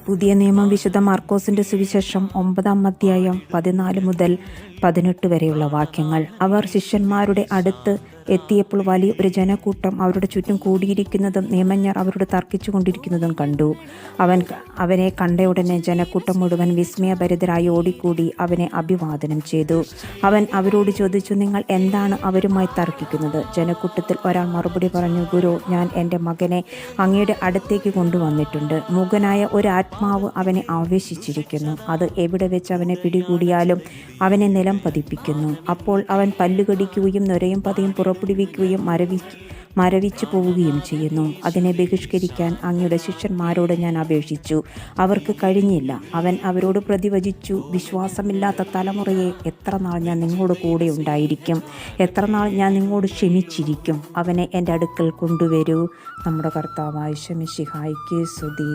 പുതിയ നിയമം വിശുദ്ധ മാർക്കോസിന്റെ സുവിശേഷം 9-ാം അധ്യായം 14 മുതൽ 18 വരെയുള്ള വാക്യങ്ങൾ. അവർ ശിഷ്യന്മാരുടെ അടുത്ത് എത്തിയപ്പോൾ വലിയ ഒരു ജനക്കൂട്ടം അവരുടെ ചുറ്റും കൂടിയിരിക്കുന്നതും നിയമജ്ഞർ അവരോട് തർക്കിച്ചു കൊണ്ടിരിക്കുന്നതും കണ്ടു. അവനെ കണ്ടയുടനെ ജനക്കൂട്ടം മുഴുവൻ വിസ്മയഭരിതരായി ഓടിക്കൂടി അവനെ അഭിവാദനം ചെയ്തു. അവൻ അവരോട് ചോദിച്ചു, നിങ്ങൾ എന്താണ് അവരുമായി തർക്കിക്കുന്നത്? ജനക്കൂട്ടത്തിൽ ഒരാൾ മറുപടി പറഞ്ഞു, ഗുരു, ഞാൻ എൻ്റെ മകനെ അങ്ങയുടെ അടുത്തേക്ക് കൊണ്ടുവന്നിട്ടുണ്ട്. മൂകനായ ഒരു ആത്മാവ് അവനെ ആവേശിച്ചിരിക്കുന്നു. അത് എവിടെ വെച്ച് അവനെ പിടികൂടിയാലും അവനെ നിലം പതിപ്പിക്കുന്നു. അപ്പോൾ അവൻ പല്ലുകടിക്കുകയും നൊരയും പതയും പുറപ്പെടുവിക്കുകയും മരവിച്ചു പോവുകയും ചെയ്യുന്നു. അതിനെ ബഹിഷ്കരിക്കാൻ അങ്ങയുടെ ശിഷ്യന്മാരോട് ഞാൻ അപേക്ഷിച്ചു, അവർക്ക് കഴിഞ്ഞില്ല. അവൻ അവരോട് പ്രതിവചിച്ചു, വിശ്വാസമില്ലാത്ത തലമുറയെ, എത്ര നാൾ ഞാൻ നിങ്ങളോട് കൂടെ ഉണ്ടായിരിക്കും? എത്ര നാൾ ഞാൻ നിങ്ങളോട് ക്ഷമിച്ചിരിക്കും? അവനെ എൻ്റെ അടുക്കൽ കൊണ്ടുവരൂ. നമ്മുടെ കർത്താവായ മിശിഹായ്ക്ക് സ്തുതി.